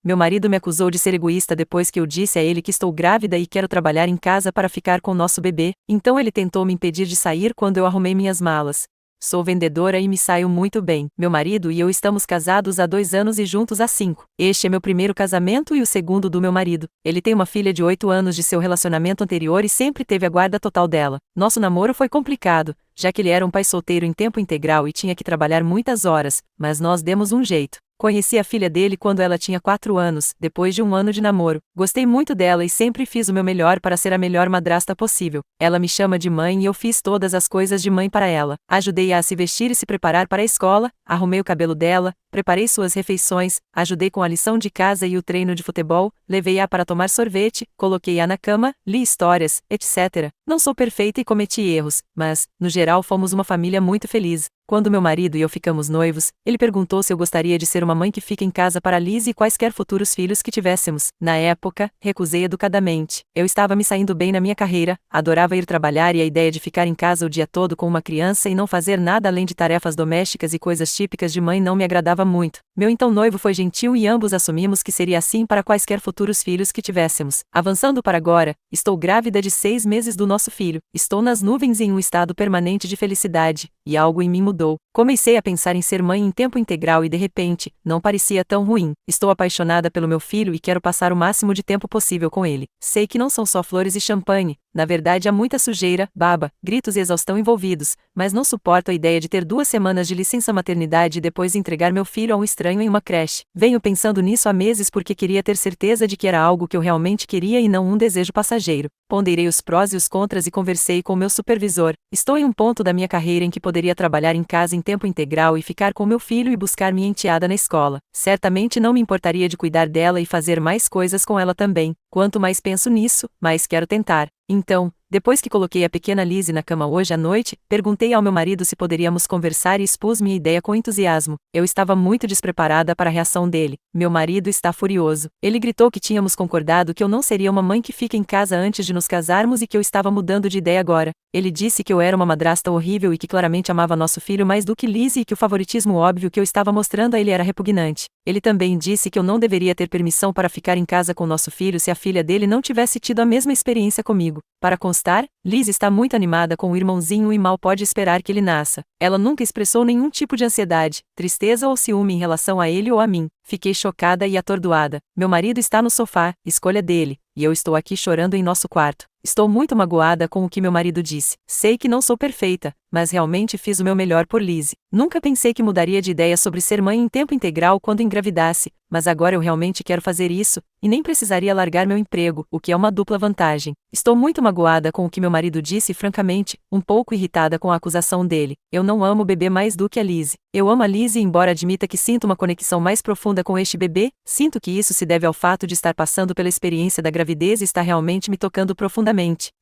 Meu marido me acusou de ser egoísta depois que eu disse a ele que estou grávida e quero trabalhar em casa para ficar com nosso bebê, então ele tentou me impedir de sair quando eu arrumei minhas malas. Sou vendedora e me saio muito bem. Meu marido e eu estamos casados há 2 anos e juntos há 5. Este é meu primeiro casamento e o segundo do meu marido. Ele tem uma filha de 8 anos de seu relacionamento anterior e sempre teve a guarda total dela. Nosso namoro foi complicado, já que ele era um pai solteiro em tempo integral e tinha que trabalhar muitas horas, mas nós demos um jeito. Conheci a filha dele quando ela tinha 4 anos, depois de 1 ano de namoro. Gostei muito dela e sempre fiz o meu melhor para ser a melhor madrasta possível. Ela me chama de mãe e eu fiz todas as coisas de mãe para ela. Ajudei-a a se vestir e se preparar para a escola, arrumei o cabelo dela, preparei suas refeições, ajudei com a lição de casa e o treino de futebol, levei-a para tomar sorvete, coloquei-a na cama, li histórias, etc. Não sou perfeita e cometi erros, mas, no geral, fomos uma família muito feliz. Quando meu marido e eu ficamos noivos, ele perguntou se eu gostaria de ser uma mãe que fica em casa para Liz e quaisquer futuros filhos que tivéssemos. Na época, recusei educadamente. Eu estava me saindo bem na minha carreira, adorava ir trabalhar e a ideia de ficar em casa o dia todo com uma criança e não fazer nada além de tarefas domésticas e coisas típicas de mãe não me agradava muito. Meu então noivo foi gentil e ambos assumimos que seria assim para quaisquer futuros filhos que tivéssemos. Avançando para agora, estou grávida de 6 meses do nosso filho. Estou nas nuvens em um estado permanente de felicidade, e algo em mim mudou. Comecei a pensar em ser mãe em tempo integral e de repente, não parecia tão ruim. Estou apaixonada pelo meu filho e quero passar o máximo de tempo possível com ele. Sei que não são só flores e champanhe, na verdade há muita sujeira, baba, gritos e exaustão envolvidos, mas não suporto a ideia de ter 2 semanas de licença maternidade e depois entregar meu filho a um estranho em uma creche. Venho pensando nisso há meses porque queria ter certeza de que era algo que eu realmente queria e não um desejo passageiro. Ponderei os prós e os contras e conversei com meu supervisor. Estou em um ponto da minha carreira em que poderia trabalhar em casa em tempo integral e ficar com meu filho e buscar minha enteada na escola. Certamente não me importaria de cuidar dela e fazer mais coisas com ela também. Quanto mais penso nisso, mais quero tentar. Então, depois que coloquei a pequena Lizzie na cama hoje à noite, perguntei ao meu marido se poderíamos conversar e expus minha ideia com entusiasmo. Eu estava muito despreparada para a reação dele. Meu marido está furioso. Ele gritou que tínhamos concordado que eu não seria uma mãe que fica em casa antes de nos casarmos e que eu estava mudando de ideia agora. Ele disse que eu era uma madrasta horrível e que claramente amava nosso filho mais do que Lizzie e que o favoritismo óbvio que eu estava mostrando a ele era repugnante. Ele também disse que eu não deveria ter permissão para ficar em casa com nosso filho se a filha dele não tivesse tido a mesma experiência comigo. Para constar, Liz está muito animada com o irmãozinho e mal pode esperar que ele nasça. Ela nunca expressou nenhum tipo de ansiedade, tristeza ou ciúme em relação a ele ou a mim. Fiquei chocada e atordoada. Meu marido está no sofá, escolha dele, e eu estou aqui chorando em nosso quarto. Estou muito magoada com o que meu marido disse. Sei que não sou perfeita, mas realmente fiz o meu melhor por Lizzie. Nunca pensei que mudaria de ideia sobre ser mãe em tempo integral quando engravidasse, mas agora eu realmente quero fazer isso, e nem precisaria largar meu emprego, o que é uma dupla vantagem. Estou muito magoada com o que meu marido disse e francamente, um pouco irritada com a acusação dele. Eu não amo o bebê mais do que a Lizzie. Eu amo a Lizzie embora admita que sinto uma conexão mais profunda com este bebê, sinto que isso se deve ao fato de estar passando pela experiência da gravidez e está realmente me tocando profundamente.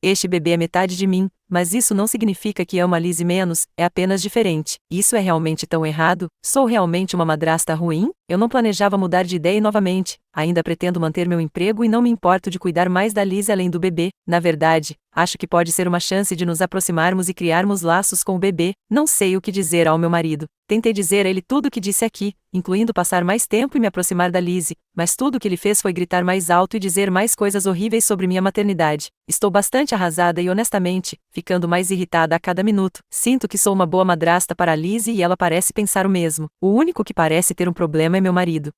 Este bebê é metade de mim, mas isso não significa que amo a Lizzie menos, é apenas diferente. Isso é realmente tão errado? Sou realmente uma madrasta ruim? Eu não planejava mudar de ideia novamente. Ainda pretendo manter meu emprego e não me importo de cuidar mais da Lizzie além do bebê. Na verdade, acho que pode ser uma chance de nos aproximarmos e criarmos laços com o bebê. Não sei o que dizer ao meu marido. Tentei dizer a ele tudo o que disse aqui, incluindo passar mais tempo e me aproximar da Lizzie, mas tudo o que ele fez foi gritar mais alto e dizer mais coisas horríveis sobre minha maternidade. Estou bastante arrasada e honestamente, ficando mais irritada a cada minuto. Sinto que sou uma boa madrasta para a Lizzie e ela parece pensar o mesmo. O único que parece ter um problema é meu marido.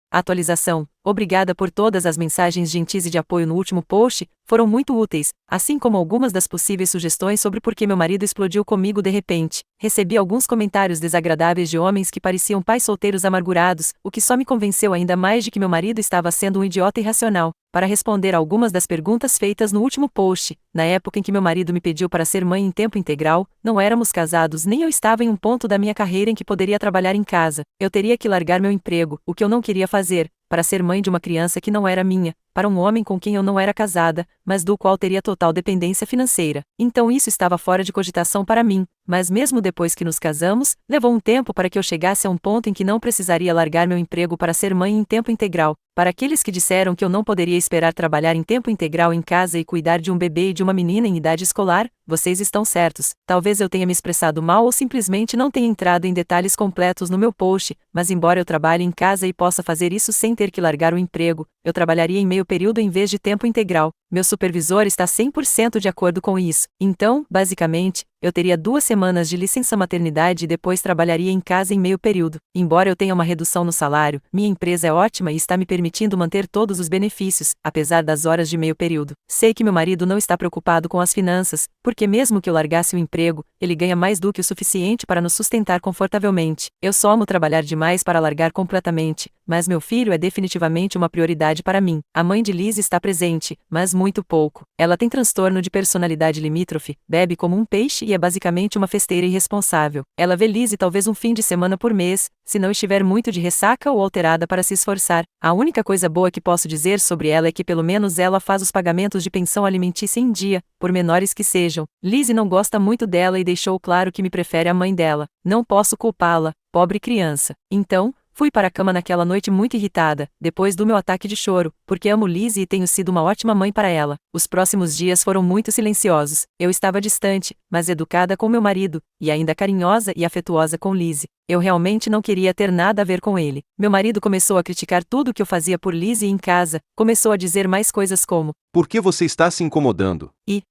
Atualização. Obrigada por todas as mensagens gentis e de apoio no último post, foram muito úteis, assim como algumas das possíveis sugestões sobre por que meu marido explodiu comigo de repente. Recebi alguns comentários desagradáveis de homens que pareciam pais solteiros amargurados, o que só me convenceu ainda mais de que meu marido estava sendo um idiota irracional. Para responder a algumas das perguntas feitas no último post, na época em que meu marido me pediu para ser mãe em tempo integral, não éramos casados nem eu estava em um ponto da minha carreira em que poderia trabalhar em casa. Eu teria que largar meu emprego, o que eu não queria fazer, para ser mãe de uma criança que não era minha, para um homem com quem eu não era casada, mas do qual teria total dependência financeira. Então isso estava fora de cogitação para mim, mas mesmo depois que nos casamos, levou um tempo para que eu chegasse a um ponto em que não precisaria largar meu emprego para ser mãe em tempo integral. Para aqueles que disseram que eu não poderia esperar trabalhar em tempo integral em casa e cuidar de um bebê e de uma menina em idade escolar, vocês estão certos. Talvez eu tenha me expressado mal ou simplesmente não tenha entrado em detalhes completos no meu post, mas embora eu trabalhe em casa e possa fazer isso sem ter que largar o emprego, eu trabalharia em meio período em vez de tempo integral. Meu supervisor está 100% de acordo com isso. Então, basicamente, eu teria 2 semanas de licença maternidade e depois trabalharia em casa em meio período. Embora eu tenha uma redução no salário, minha empresa é ótima e está me permitindo manter todos os benefícios, apesar das horas de meio período. Sei que meu marido não está preocupado com as finanças, porque mesmo que eu largasse o emprego, ele ganha mais do que o suficiente para nos sustentar confortavelmente. Eu só amo trabalhar demais para largar completamente, mas meu filho é definitivamente uma prioridade para mim. A mãe de Liz está presente, mas muito pouco. Ela tem transtorno de personalidade limítrofe, bebe como um peixe e é basicamente uma festeira irresponsável. Ela vê Liz talvez um fim de semana por mês, se não estiver muito de ressaca ou alterada para se esforçar. A única coisa boa que posso dizer sobre ela é que pelo menos ela faz os pagamentos de pensão alimentícia em dia, por menores que sejam. Liz não gosta muito dela e deixou claro que me prefere a mãe dela. Não posso culpá-la, pobre criança. Então, fui para a cama naquela noite muito irritada, depois do meu ataque de choro, porque amo Lizzie e tenho sido uma ótima mãe para ela. Os próximos dias foram muito silenciosos. Eu estava distante, mas educada com meu marido, e ainda carinhosa e afetuosa com Lizzie. Eu realmente não queria ter nada a ver com ele. Meu marido começou a criticar tudo o que eu fazia por Lizzie em casa, começou a dizer mais coisas como: por que você está se incomodando?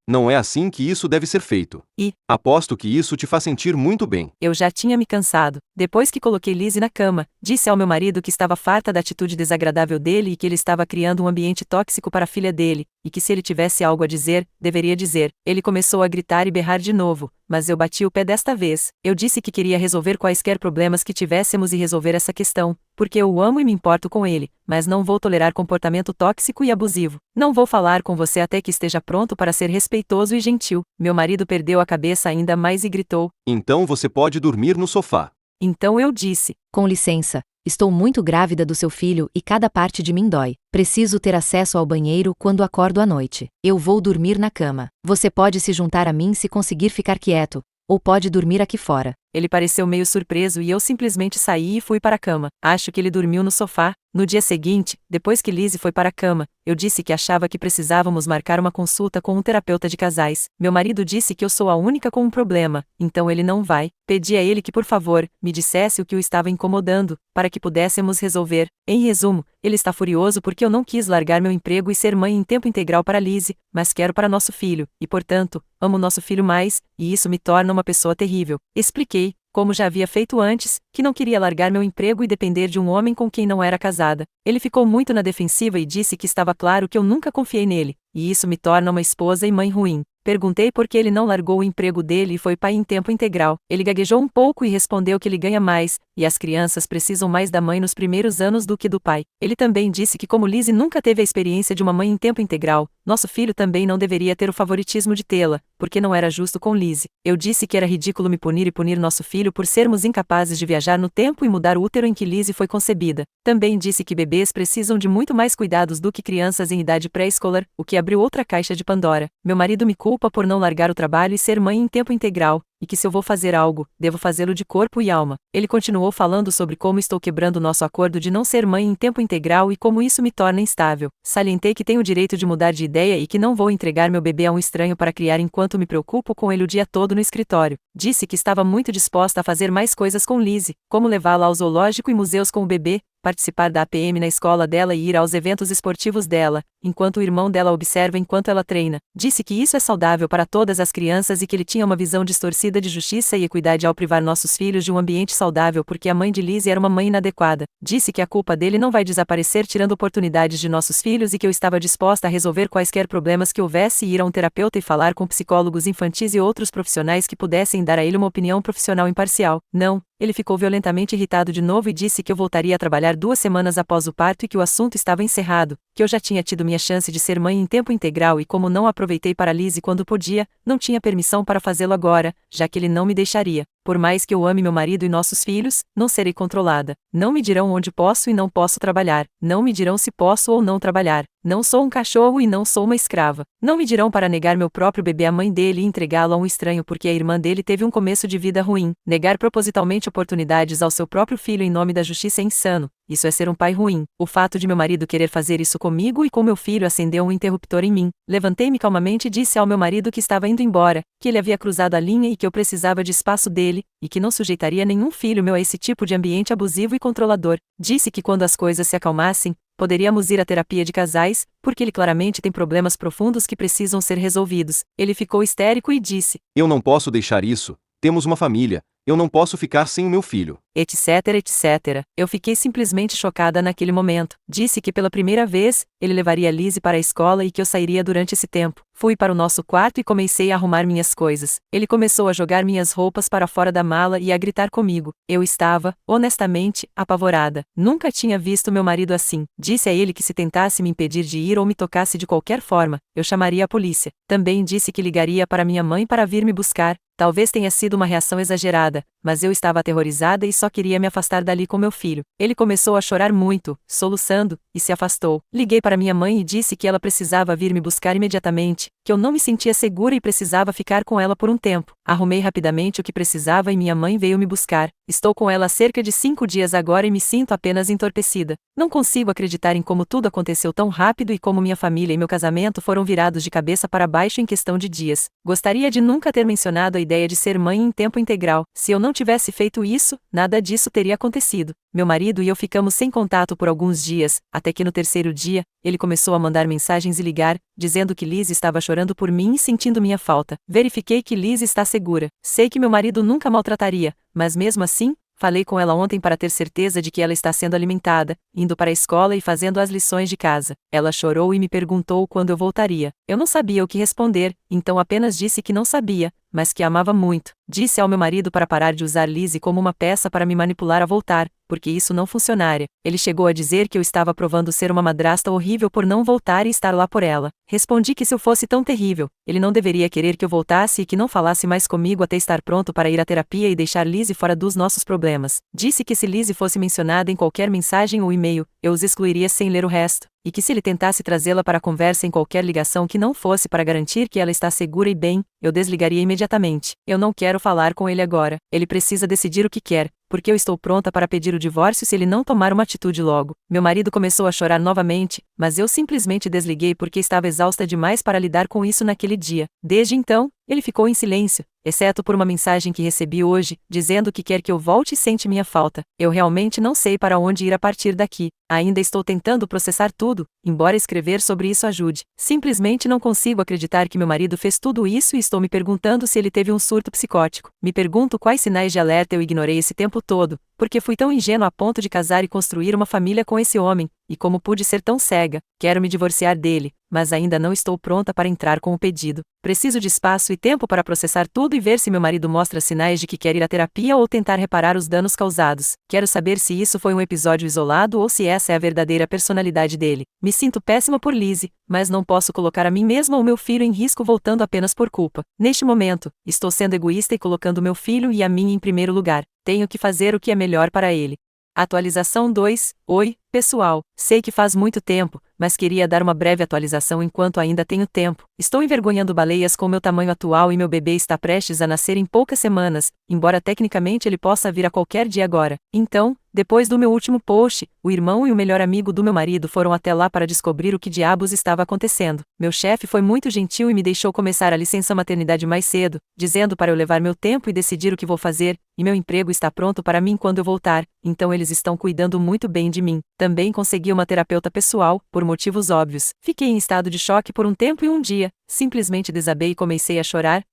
Não é assim que isso deve ser feito. Aposto que isso te faz sentir muito bem. Eu já tinha me cansado. Depois que coloquei Lizzie na cama, disse ao meu marido que estava farta da atitude desagradável dele e que ele estava criando um ambiente tóxico para a filha dele, e que se ele tivesse algo a dizer, deveria dizer. Ele começou a gritar e berrar de novo, mas eu bati o pé desta vez. Eu disse que queria resolver quaisquer problemas que tivéssemos e resolver essa questão, porque eu o amo e me importo com ele, mas não vou tolerar comportamento tóxico e abusivo. Não vou falar com você até que esteja pronto para ser respeitoso e gentil. Meu marido perdeu a cabeça ainda mais e gritou: então você pode dormir no sofá. Então eu disse: com licença, estou muito grávida do seu filho e cada parte de mim dói. Preciso ter acesso ao banheiro quando acordo à noite. Eu vou dormir na cama. Você pode se juntar a mim se conseguir ficar quieto, ou pode dormir aqui fora. Ele pareceu meio surpreso e eu simplesmente saí e fui para a cama. Acho que ele dormiu no sofá. No dia seguinte, depois que Lizzie foi para a cama, eu disse que achava que precisávamos marcar uma consulta com um terapeuta de casais. Meu marido disse que eu sou a única com um problema, então ele não vai. Pedi a ele que, por favor, me dissesse o que o estava incomodando, para que pudéssemos resolver. Em resumo, ele está furioso porque eu não quis largar meu emprego e ser mãe em tempo integral para Lizzie, mas quero para nosso filho, e portanto, amo nosso filho mais, e isso me torna uma pessoa terrível. Expliquei, como já havia feito antes, que não queria largar meu emprego e depender de um homem com quem não era casada. Ele ficou muito na defensiva e disse que estava claro que eu nunca confiei nele, e isso me torna uma esposa e mãe ruim. Perguntei por que ele não largou o emprego dele e foi pai em tempo integral. Ele gaguejou um pouco e respondeu que ele ganha mais, e as crianças precisam mais da mãe nos primeiros anos do que do pai. Ele também disse que como Lizzie nunca teve a experiência de uma mãe em tempo integral, nosso filho também não deveria ter o favoritismo de tê-la, porque não era justo com Lizzie. Eu disse que era ridículo me punir e punir nosso filho por sermos incapazes de viajar no tempo e mudar o útero em que Lizzie foi concebida. Também disse que bebês precisam de muito mais cuidados do que crianças em idade pré-escolar, o que abriu outra caixa de Pandora. Meu marido me culpa por não largar o trabalho e ser mãe em tempo integral, e que se eu vou fazer algo, devo fazê-lo de corpo e alma. Ele continuou falando sobre como estou quebrando nosso acordo de não ser mãe em tempo integral e como isso me torna instável. Salientei que tenho o direito de mudar de ideia e que não vou entregar meu bebê a um estranho para criar enquanto me preocupo com ele o dia todo no escritório. Disse que estava muito disposta a fazer mais coisas com Lizzie, como levá-la ao zoológico e museus com o bebê, participar da APM na escola dela e ir aos eventos esportivos dela, enquanto o irmão dela observa enquanto ela treina. Disse que isso é saudável para todas as crianças e que ele tinha uma visão distorcida de justiça e equidade ao privar nossos filhos de um ambiente saudável porque a mãe de Lizzie era uma mãe inadequada. Disse que a culpa dele não vai desaparecer tirando oportunidades de nossos filhos e que eu estava disposta a resolver quaisquer problemas que houvesse e ir a um terapeuta e falar com psicólogos infantis e outros profissionais que pudessem dar a ele uma opinião profissional imparcial. Não. Ele ficou violentamente irritado de novo e disse que eu voltaria a trabalhar 2 semanas após o parto e que o assunto estava encerrado, que eu já tinha tido minha chance de ser mãe em tempo integral e como não aproveitei para Lizzie quando podia, não tinha permissão para fazê-lo agora, já que ele não me deixaria. Por mais que eu ame meu marido e nossos filhos, não serei controlada. Não me dirão onde posso e não posso trabalhar. Não me dirão se posso ou não trabalhar. Não sou um cachorro e não sou uma escrava. Não me dirão para negar meu próprio bebê à mãe dele e entregá-lo a um estranho porque a irmã dele teve um começo de vida ruim. Negar propositalmente oportunidades ao seu próprio filho em nome da justiça é insano. Isso é ser um pai ruim. O fato de meu marido querer fazer isso comigo e com meu filho acendeu um interruptor em mim. Levantei-me calmamente e disse ao meu marido que estava indo embora, que ele havia cruzado a linha e que eu precisava de espaço dele, e que não sujeitaria nenhum filho meu a esse tipo de ambiente abusivo e controlador. Disse que quando as coisas se acalmassem, poderíamos ir à terapia de casais, porque ele claramente tem problemas profundos que precisam ser resolvidos. Ele ficou histérico e disse: Eu não posso deixar isso, temos uma família, eu não posso ficar sem o meu filho. Etc, etc. Eu fiquei simplesmente chocada naquele momento. Disse que pela primeira vez, ele levaria Lizzie para a escola e que eu sairia durante esse tempo. Fui para o nosso quarto e comecei a arrumar minhas coisas. Ele começou a jogar minhas roupas para fora da mala e a gritar comigo. Eu estava, honestamente, apavorada. Nunca tinha visto meu marido assim. Disse a ele que se tentasse me impedir de ir ou me tocasse de qualquer forma, eu chamaria a polícia. Também disse que ligaria para minha mãe para vir me buscar. Talvez tenha sido uma reação exagerada, mas eu estava aterrorizada e só queria me afastar dali com meu filho. Ele começou a chorar muito, soluçando, e se afastou. Liguei para minha mãe e disse que ela precisava vir me buscar imediatamente, que eu não me sentia segura e precisava ficar com ela por um tempo. Arrumei rapidamente o que precisava e minha mãe veio me buscar. Estou com ela há cerca de 5 dias agora e me sinto apenas entorpecida. Não consigo acreditar em como tudo aconteceu tão rápido e como minha família e meu casamento foram virados de cabeça para baixo em questão de dias. Gostaria de nunca ter mencionado a ideia de ser mãe em tempo integral. Se eu não tivesse feito isso, nada disso teria acontecido. Meu marido e eu ficamos sem contato por alguns dias, até que no terceiro dia, ele começou a mandar mensagens e ligar, dizendo que Liz estava chorando por mim e sentindo minha falta. Verifiquei que Liz está segura. Sei que meu marido nunca maltrataria, mas mesmo assim, falei com ela ontem para ter certeza de que ela está sendo alimentada, indo para a escola e fazendo as lições de casa. Ela chorou e me perguntou quando eu voltaria. Eu não sabia o que responder, então apenas disse que não sabia, mas que a amava muito. Disse ao meu marido para parar de usar Lizzie como uma peça para me manipular a voltar, porque isso não funcionaria. Ele chegou a dizer que eu estava provando ser uma madrasta horrível por não voltar e estar lá por ela. Respondi que se eu fosse tão terrível, ele não deveria querer que eu voltasse e que não falasse mais comigo até estar pronto para ir à terapia e deixar Lizzie fora dos nossos problemas. Disse que se Lizzie fosse mencionada em qualquer mensagem ou e-mail, eu os excluiria sem ler o resto. E que se ele tentasse trazê-la para a conversa em qualquer ligação que não fosse para garantir que ela está segura e bem, eu desligaria imediatamente. Eu não quero falar com ele agora. Ele precisa decidir o que quer, porque eu estou pronta para pedir o divórcio se ele não tomar uma atitude logo. Meu marido começou a chorar novamente, mas eu simplesmente desliguei porque estava exausta demais para lidar com isso naquele dia. Desde então, ele ficou em silêncio, exceto por uma mensagem que recebi hoje, dizendo que quer que eu volte e sente minha falta. Eu realmente não sei para onde ir a partir daqui. Ainda estou tentando processar tudo, embora escrever sobre isso ajude. Simplesmente não consigo acreditar que meu marido fez tudo isso e estou me perguntando se ele teve um surto psicótico. Me pergunto quais sinais de alerta eu ignorei esse tempo todo, porque fui tão ingênua a ponto de casar e construir uma família com esse homem, e como pude ser tão cega. Quero me divorciar dele, mas ainda não estou pronta para entrar com o pedido. Preciso de espaço e tempo para processar tudo e ver se meu marido mostra sinais de que quer ir à terapia ou tentar reparar os danos causados. Quero saber se isso foi um episódio isolado ou se essa é a verdadeira personalidade dele. Me sinto péssima por Lizzie, mas não posso colocar a mim mesma ou meu filho em risco voltando apenas por culpa. Neste momento, estou sendo egoísta e colocando meu filho e a mim em primeiro lugar. Tenho que fazer o que é melhor para ele. Atualização 2. Oi, pessoal. Sei que faz muito tempo, mas queria dar uma breve atualização enquanto ainda tenho tempo. Estou envergonhando baleias com meu tamanho atual e meu bebê está prestes a nascer em poucas semanas, embora tecnicamente ele possa vir a qualquer dia agora. Então, depois do meu último post, o irmão e o melhor amigo do meu marido foram até lá para descobrir o que diabos estava acontecendo. Meu chefe foi muito gentil e me deixou começar a licença maternidade mais cedo, dizendo para eu levar meu tempo e decidir o que vou fazer, e meu emprego está pronto para mim quando eu voltar, então eles estão cuidando muito bem de mim. Também consegui uma terapeuta pessoal, por motivos óbvios. Fiquei em estado de choque por um tempo e um dia, simplesmente desabei e comecei a chorar,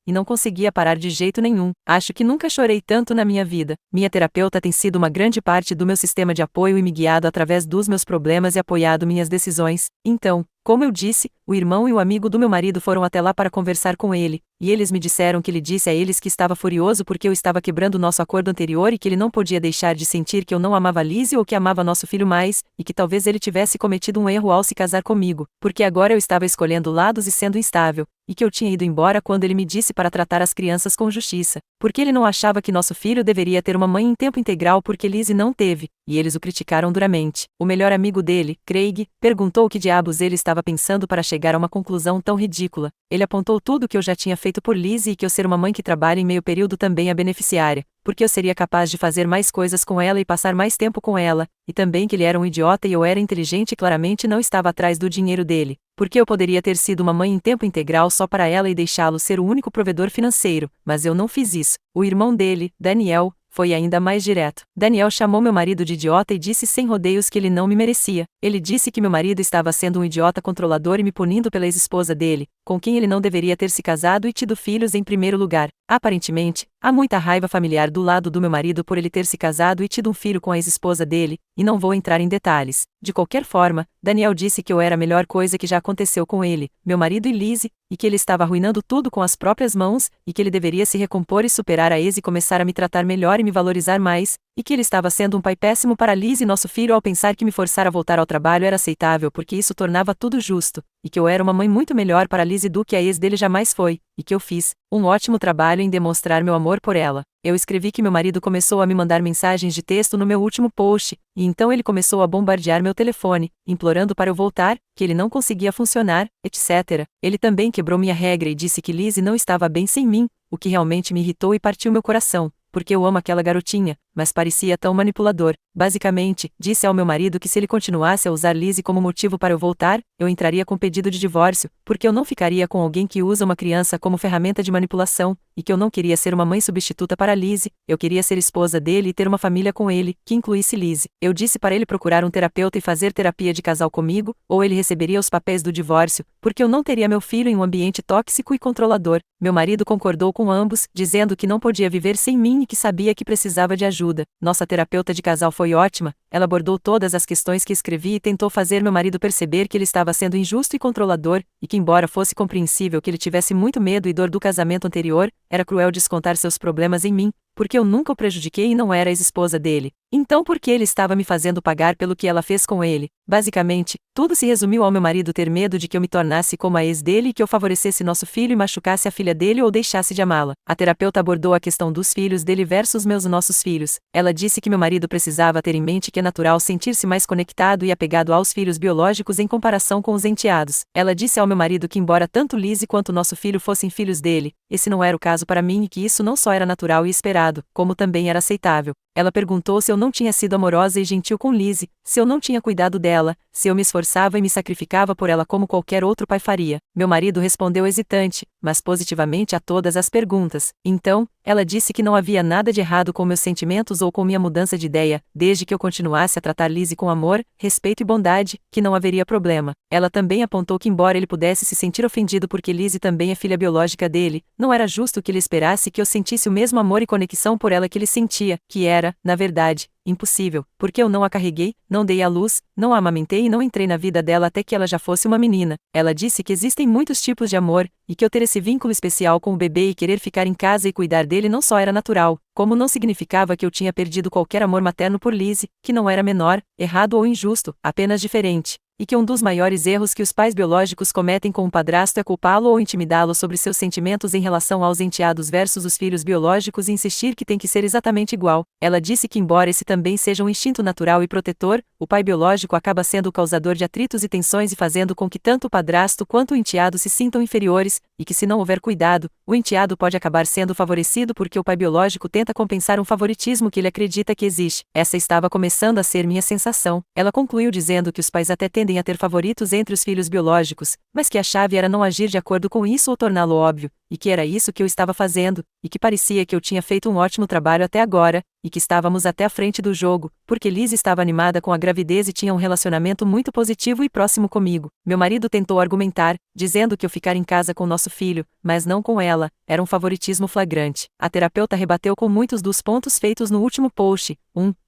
e não conseguia parar de jeito nenhum. Acho que nunca chorei tanto na minha vida. Minha terapeuta tem sido uma grande parte do meu sistema de apoio e me guiado através dos meus problemas e apoiado minhas decisões. Então, como eu disse, o irmão e o amigo do meu marido foram até lá para conversar com ele, e eles me disseram que ele disse a eles que estava furioso porque eu estava quebrando nosso acordo anterior e que ele não podia deixar de sentir que eu não amava Lizzie ou que amava nosso filho mais, e que talvez ele tivesse cometido um erro ao se casar comigo, porque agora eu estava escolhendo lados e sendo instável, e que eu tinha ido embora quando ele me disse para tratar as crianças com justiça, porque ele não achava que nosso filho deveria ter uma mãe em tempo integral porque Lizzie não teve, e eles o criticaram duramente. O melhor amigo dele, Craig, perguntou o que diabos ele estava pensando para chegar a uma conclusão tão ridícula. Ele apontou tudo o que eu já tinha feito por Lizzie e que eu ser uma mãe que trabalha em meio período também a beneficiária, porque eu seria capaz de fazer mais coisas com ela e passar mais tempo com ela, e também que ele era um idiota e eu era inteligente e claramente não estava atrás do dinheiro dele, porque eu poderia ter sido uma mãe em tempo integral só para ela e deixá-lo ser o único provedor financeiro, mas eu não fiz isso. O irmão dele, Daniel, foi ainda mais direto. Daniel chamou meu marido de idiota e disse sem rodeios que ele não me merecia. Ele disse que meu marido estava sendo um idiota controlador e me punindo pela ex-esposa dele, com quem ele não deveria ter se casado e tido filhos em primeiro lugar. Aparentemente, há muita raiva familiar do lado do meu marido por ele ter se casado e tido um filho com a ex-esposa dele, e não vou entrar em detalhes. De qualquer forma, Daniel disse que eu era a melhor coisa que já aconteceu com ele, meu marido e Lizzie, e que ele estava arruinando tudo com as próprias mãos, e que ele deveria se recompor e superar a ex e começar a me tratar melhor e me valorizar mais, e que ele estava sendo um pai péssimo para Lizzie e nosso filho ao pensar que me forçar a voltar ao trabalho era aceitável porque isso tornava tudo justo, e que eu era uma mãe muito melhor para Lizzie do que a ex dele jamais foi, e que eu fiz um ótimo trabalho em demonstrar meu amor por ela. Eu escrevi que meu marido começou a me mandar mensagens de texto no meu último post, e então ele começou a bombardear meu telefone, implorando para eu voltar, que ele não conseguia funcionar, etc. Ele também quebrou minha regra e disse que Lizzie não estava bem sem mim, o que realmente me irritou e partiu meu coração, porque eu amo aquela garotinha, mas parecia tão manipulador. Basicamente, disse ao meu marido que se ele continuasse a usar Lizzie como motivo para eu voltar, eu entraria com pedido de divórcio, porque eu não ficaria com alguém que usa uma criança como ferramenta de manipulação, e que eu não queria ser uma mãe substituta para Lizzie, eu queria ser esposa dele e ter uma família com ele, que incluísse Lizzie. Eu disse para ele procurar um terapeuta e fazer terapia de casal comigo, ou ele receberia os papéis do divórcio, porque eu não teria meu filho em um ambiente tóxico e controlador. Meu marido concordou com ambos, dizendo que não podia viver sem mim e que sabia que precisava de ajuda. Nossa terapeuta de casal foi ótima, ela abordou todas as questões que escrevi e tentou fazer meu marido perceber que ele estava sendo injusto e controlador, e que embora fosse compreensível que ele tivesse muito medo e dor do casamento anterior, era cruel descontar seus problemas em mim, porque eu nunca o prejudiquei e não era a ex-esposa dele. Então por que ele estava me fazendo pagar pelo que ela fez com ele? Basicamente, tudo se resumiu ao meu marido ter medo de que eu me tornasse como a ex dele e que eu favorecesse nosso filho e machucasse a filha dele ou deixasse de amá-la. A terapeuta abordou a questão dos filhos dele versus nossos filhos. Ela disse que meu marido precisava ter em mente que é natural sentir-se mais conectado e apegado aos filhos biológicos em comparação com os enteados. Ela disse ao meu marido que embora tanto Lizzie quanto nosso filho fossem filhos dele, esse não era o caso para mim e que isso não só era natural e esperado, como também era aceitável. Ela perguntou se eu não tinha sido amorosa e gentil com Lizzie, se eu não tinha cuidado dela, se eu me esforçava e me sacrificava por ela como qualquer outro pai faria. Meu marido respondeu hesitante, mas positivamente a todas as perguntas. Então, ela disse que não havia nada de errado com meus sentimentos ou com minha mudança de ideia, desde que eu continuasse a tratar Lizzie com amor, respeito e bondade, que não haveria problema. Ela também apontou que embora ele pudesse se sentir ofendido porque Lizzie também é filha biológica dele, não era justo que ele esperasse que eu sentisse o mesmo amor e conexão por ela que ele sentia, que era, na verdade, impossível, porque eu não a carreguei, não dei à luz, não a amamentei e não entrei na vida dela até que ela já fosse uma menina. Ela disse que existem muitos tipos de amor, e que eu ter esse vínculo especial com o bebê e querer ficar em casa e cuidar dele não só era natural, como não significava que eu tinha perdido qualquer amor materno por Lizzie, que não era menor, errado ou injusto, apenas diferente. E que um dos maiores erros que os pais biológicos cometem com um padrasto é culpá-lo ou intimidá-lo sobre seus sentimentos em relação aos enteados versus os filhos biológicos e insistir que tem que ser exatamente igual. Ela disse que embora esse também seja um instinto natural e protetor, o pai biológico acaba sendo o causador de atritos e tensões e fazendo com que tanto o padrasto quanto o enteado se sintam inferiores, e que se não houver cuidado, o enteado pode acabar sendo favorecido porque o pai biológico tenta compensar um favoritismo que ele acredita que existe. Essa estava começando a ser minha sensação. Ela concluiu dizendo que os pais até tendem a ter favoritos entre os filhos biológicos, mas que a chave era não agir de acordo com isso ou torná-lo óbvio, e que era isso que eu estava fazendo, e que parecia que eu tinha feito um ótimo trabalho até agora, e que estávamos até à frente do jogo, porque Liz estava animada com a gravidez e tinha um relacionamento muito positivo e próximo comigo. Meu marido tentou argumentar, dizendo que eu ficar em casa com nosso filho, mas não com ela, era um favoritismo flagrante. A terapeuta rebateu com muitos dos pontos feitos no último post.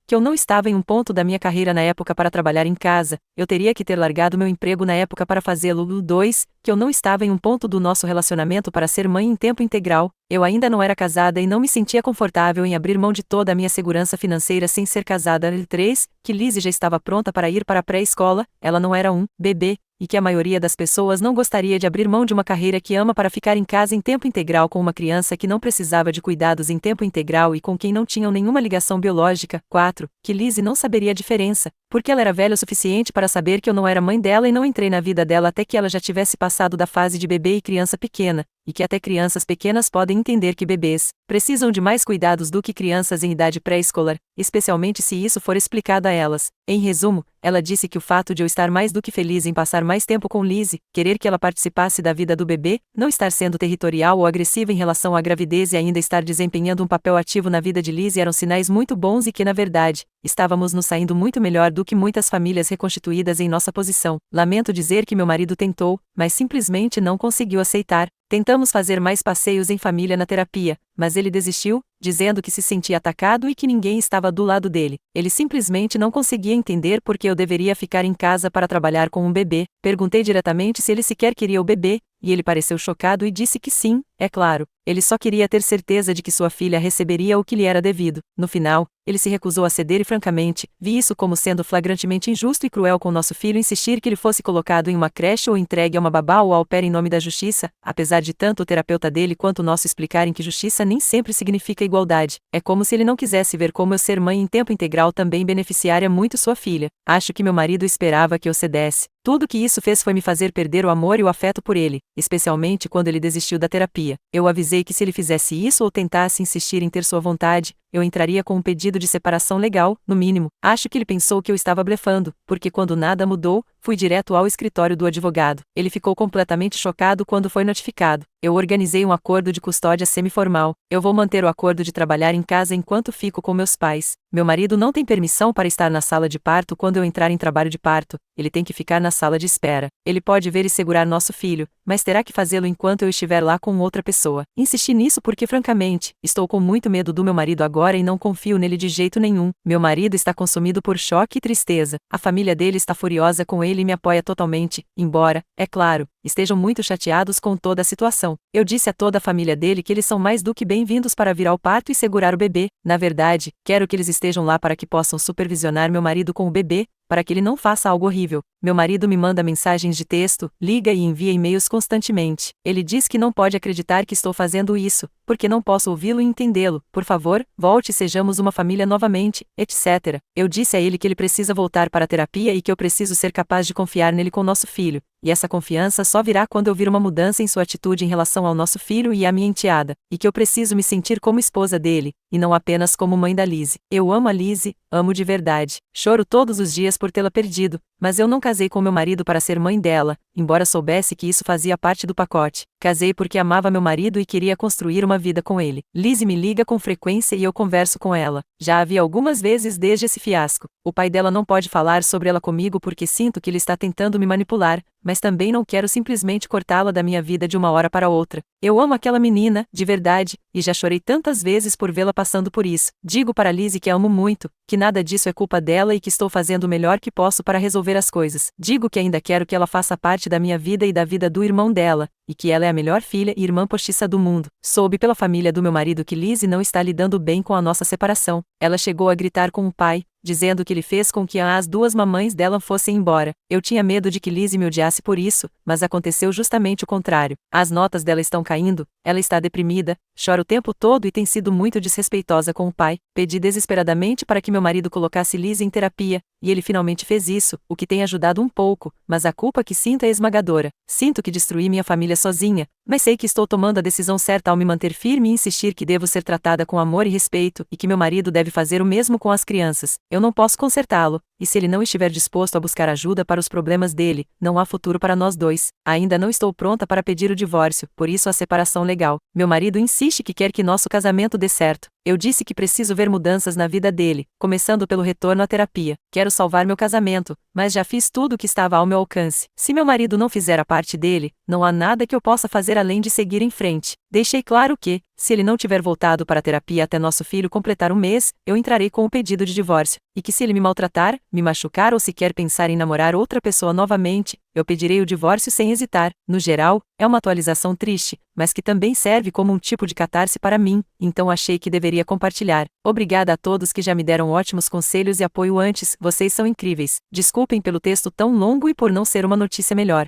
que eu não estava em um ponto da minha carreira na época para trabalhar em casa, eu teria que ter largado meu emprego na época para fazê-lo. 2. Que eu não estava em um ponto do nosso relacionamento para ser mãe em tempo integral, eu ainda não era casada e não me sentia confortável em abrir mão de toda a minha segurança financeira sem ser casada. 3. Que Lizzie já estava pronta para ir para a pré-escola, ela não era um bebê, e que a maioria das pessoas não gostaria de abrir mão de uma carreira que ama para ficar em casa em tempo integral com uma criança que não precisava de cuidados em tempo integral e com quem não tinham nenhuma ligação biológica. 4. Que Lizzie não saberia a diferença, porque ela era velha o suficiente para saber que eu não era mãe dela e não entrei na vida dela até que ela já tivesse passado da fase de bebê e criança pequena, e que até crianças pequenas podem entender que bebês precisam de mais cuidados do que crianças em idade pré-escolar, especialmente se isso for explicado a elas. Em resumo, ela disse que o fato de eu estar mais do que feliz em passar mais tempo com Lizzie, querer que ela participasse da vida do bebê, não estar sendo territorial ou agressiva em relação à gravidez e ainda estar desempenhando um papel ativo na vida de Lizzie eram sinais muito bons e que, na verdade, estávamos nos saindo muito melhor do que muitas famílias reconstituídas em nossa posição. Lamento dizer que meu marido tentou, mas simplesmente não conseguiu aceitar. Tentamos fazer mais passeios em família na terapia, mas ele desistiu, dizendo que se sentia atacado e que ninguém estava do lado dele. Ele simplesmente não conseguia entender por que eu deveria ficar em casa para trabalhar com um bebê. Perguntei diretamente se ele sequer queria o bebê, e ele pareceu chocado e disse que sim, é claro. Ele só queria ter certeza de que sua filha receberia o que lhe era devido. No final, ele se recusou a ceder e francamente, vi isso como sendo flagrantemente injusto e cruel com nosso filho insistir que ele fosse colocado em uma creche ou entregue a uma babá ou au pair em nome da justiça, apesar de tanto o terapeuta dele quanto o nosso explicarem que justiça nem sempre significa igualdade. É como se ele não quisesse ver como eu ser mãe em tempo integral também beneficiaria muito sua filha. Acho que meu marido esperava que eu cedesse. Tudo que isso fez foi me fazer perder o amor e o afeto por ele, especialmente quando ele desistiu da terapia. Eu avisei que se ele fizesse isso ou tentasse insistir em ter sua vontade, eu entraria com um pedido de separação legal, no mínimo. Acho que ele pensou que eu estava blefando, porque quando nada mudou, fui direto ao escritório do advogado. Ele ficou completamente chocado quando foi notificado. Eu organizei um acordo de custódia semiformal. Eu vou manter o acordo de trabalhar em casa enquanto fico com meus pais. Meu marido não tem permissão para estar na sala de parto quando eu entrar em trabalho de parto. Ele tem que ficar na sala de espera. Ele pode ver e segurar nosso filho, mas terá que fazê-lo enquanto eu estiver lá com outra pessoa. Insisti nisso porque, francamente, estou com muito medo do meu marido agora e não confio nele de jeito nenhum. Meu marido está consumido por choque e tristeza. A família dele está furiosa com ele e me apoia totalmente, embora, é claro, estejam muito chateados com toda a situação. Eu disse a toda a família dele que eles são mais do que bem-vindos para vir ao parto e segurar o bebê. Na verdade, quero que eles estejam lá para que possam supervisionar meu marido com o bebê, para que ele não faça algo horrível. Meu marido me manda mensagens de texto, liga e envia e-mails constantemente. Ele diz que não pode acreditar que estou fazendo isso, porque não posso ouvi-lo e entendê-lo. Por favor, volte e sejamos uma família novamente, etc. Eu disse a ele que ele precisa voltar para a terapia e que eu preciso ser capaz de confiar nele com nosso filho. E essa confiança só virá quando eu vir uma mudança em sua atitude em relação ao nosso filho e à minha enteada, e que eu preciso me sentir como esposa dele, e não apenas como mãe da Lizzie. Eu amo a Lizzie, amo de verdade. Choro todos os dias por tê-la perdido, mas eu não casei com meu marido para ser mãe dela, embora soubesse que isso fazia parte do pacote. Casei porque amava meu marido e queria construir uma vida com ele. Lizzie me liga com frequência e eu converso com ela. Já havia algumas vezes desde esse fiasco. O pai dela não pode falar sobre ela comigo porque sinto que ele está tentando me manipular, mas também não quero simplesmente cortá-la da minha vida de uma hora para outra. Eu amo aquela menina, de verdade, e já chorei tantas vezes por vê-la passando por isso. Digo para Lizzie que a amo muito, que nada disso é culpa dela e que estou fazendo o melhor que posso para resolver as coisas. Digo que ainda quero que ela faça parte da minha vida e da vida do irmão dela, e que ela é a melhor filha e irmã postiça do mundo. Soube pela família do meu marido que Lizzie não está lidando bem com a nossa separação. Ela chegou a gritar com o pai, dizendo que ele fez com que as duas mamães dela fossem embora. Eu tinha medo de que Lizzie me odiasse por isso, mas aconteceu justamente o contrário. As notas dela estão caindo, ela está deprimida, chora o tempo todo e tem sido muito desrespeitosa com o pai. Pedi desesperadamente para que meu marido colocasse Lizzie em terapia, e ele finalmente fez isso, o que tem ajudado um pouco, mas a culpa que sinto é esmagadora. Sinto que destruí minha família sozinha, mas sei que estou tomando a decisão certa ao me manter firme e insistir que devo ser tratada com amor e respeito, e que meu marido deve fazer o mesmo com as crianças. Eu não posso consertá-lo, e se ele não estiver disposto a buscar ajuda para os problemas dele, não há futuro para nós dois. Ainda não estou pronta para pedir o divórcio, por isso a separação legal. Meu marido insiste que quer que nosso casamento dê certo. Eu disse que preciso ver mudanças na vida dele, começando pelo retorno à terapia. Quero salvar meu casamento, mas já fiz tudo o que estava ao meu alcance. Se meu marido não fizer a parte dele, não há nada que eu possa fazer além de seguir em frente. Deixei claro que, se ele não tiver voltado para a terapia até nosso filho completar 1 mês, eu entrarei com o pedido de divórcio, e que se ele me maltratar, me machucar ou sequer pensar em namorar outra pessoa novamente, eu pedirei o divórcio sem hesitar. No geral, é uma atualização triste, mas que também serve como um tipo de catarse para mim, então achei que deveria compartilhar. Obrigada a todos que já me deram ótimos conselhos e apoio antes, vocês são incríveis. Desculpem pelo texto tão longo e por não ser uma notícia melhor.